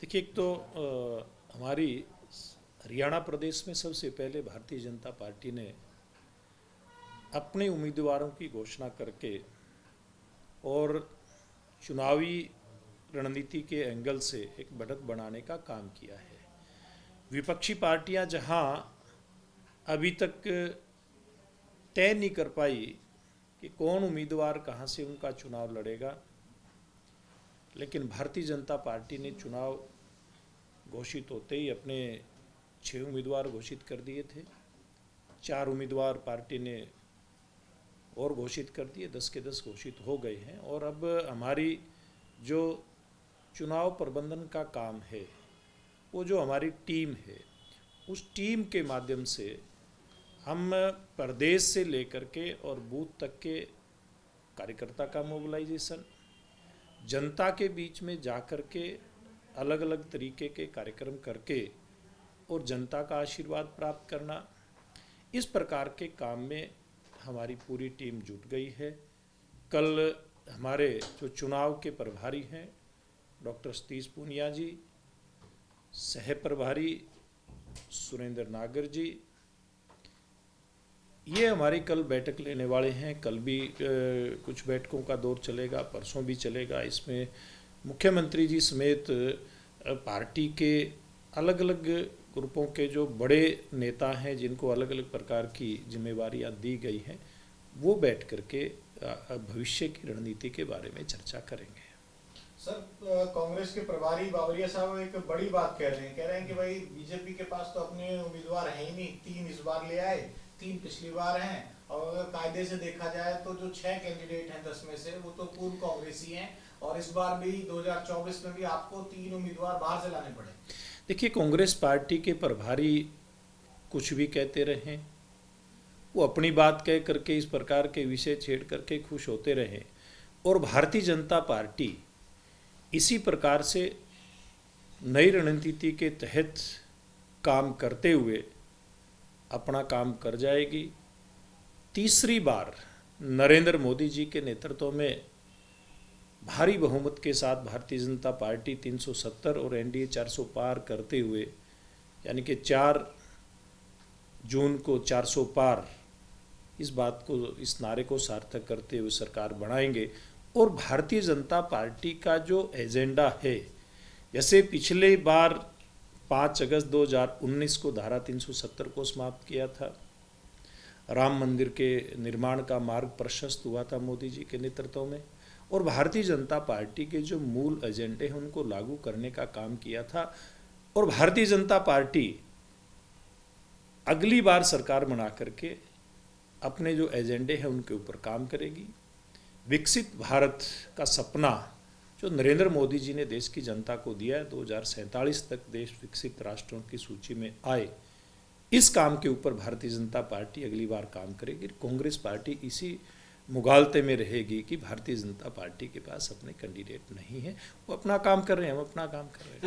देखिए, एक तो हमारी हरियाणा प्रदेश में सबसे पहले भारतीय जनता पार्टी ने अपने उम्मीदवारों की घोषणा करके और चुनावी रणनीति के एंगल से एक बढ़त बनाने का काम किया है। विपक्षी पार्टियां जहां अभी तक तय नहीं कर पाई कि कौन उम्मीदवार कहां से उनका चुनाव लड़ेगा, लेकिन भारतीय जनता पार्टी ने चुनाव घोषित होते ही अपने 6 उम्मीदवार घोषित कर दिए थे। 4 उम्मीदवार पार्टी ने और घोषित कर दिए, 10 के 10 घोषित हो गए हैं। और अब हमारी जो चुनाव प्रबंधन का काम है, वो जो हमारी टीम है, उस टीम के माध्यम से हम प्रदेश से लेकर के और बूथ तक के कार्यकर्ता का मोबिलाइजेशन, जनता के बीच में जाकर के अलग अलग तरीके के कार्यक्रम करके और जनता का आशीर्वाद प्राप्त करना, इस प्रकार के काम में हमारी पूरी टीम जुट गई है। कल हमारे जो चुनाव के प्रभारी हैं डॉक्टर सतीश पूनिया जी, सह प्रभारी सुरेंद्र नागर जी, ये हमारी कल बैठक लेने वाले हैं। कल भी कुछ बैठकों का दौर चलेगा, परसों भी चलेगा। इसमें मुख्यमंत्री जी समेत पार्टी के अलग अलग ग्रुपों के जो बड़े नेता हैं, जिनको अलग अलग प्रकार की जिम्मेवारियां दी गई हैं, वो बैठ करके भविष्य की रणनीति के बारे में चर्चा करेंगे। सर, कांग्रेस के प्रभारी बावरिया साहब एक बड़ी बात कह रहे हैं कि भाई बीजेपी के पास तो अपने उम्मीदवार है ही नहीं। 3 इस बार ले आए, 3 पिछली बार हैं, और अगर कायदे से देखा जाए तो जो 6 कैंडिडेट हैं 10 में से, वो तो पूर्व कांग्रेसी हैं। और इस बार भी 2024 में भी आपको 3 उम्मीदवार बाहर से लाने पड़े। देखिए, कांग्रेस पार्टी के प्रभारी कुछ भी कहते रहे, वो अपनी बात कह करके इस प्रकार के विषय छेड़ करके खुश होते रहे, और भारतीय जनता पार्टी इसी प्रकार से नई रणनीति के तहत काम करते हुए अपना काम कर जाएगी। तीसरी बार नरेंद्र मोदी जी के नेतृत्व में भारी बहुमत के साथ भारतीय जनता पार्टी 370 और एनडीए 400 पार करते हुए, यानी कि 4 जून को 400 पार, इस बात को, इस नारे को सार्थक करते हुए सरकार बनाएंगे। और भारतीय जनता पार्टी का जो एजेंडा है, जैसे पिछले बार 5 अगस्त 2019 को धारा 370 को समाप्त किया था, राम मंदिर के निर्माण का मार्ग प्रशस्त हुआ था मोदी जी के नेतृत्व में, और भारतीय जनता पार्टी के जो मूल एजेंडे हैं उनको लागू करने का काम किया था। और भारतीय जनता पार्टी अगली बार सरकार बना करके अपने जो एजेंडे हैं उनके ऊपर काम करेगी। विकसित भारत का सपना जो नरेंद्र मोदी जी ने देश की जनता को दिया है, 2047 तक देश विकसित राष्ट्रों की सूची में आए, इस काम के ऊपर भारतीय जनता पार्टी अगली बार काम करेगी। कांग्रेस पार्टी इसी मुगालते में रहेगी कि भारतीय जनता पार्टी के पास अपने कैंडिडेट नहीं है, वो अपना काम कर रहे हैं, हम अपना काम कर रहे हैं।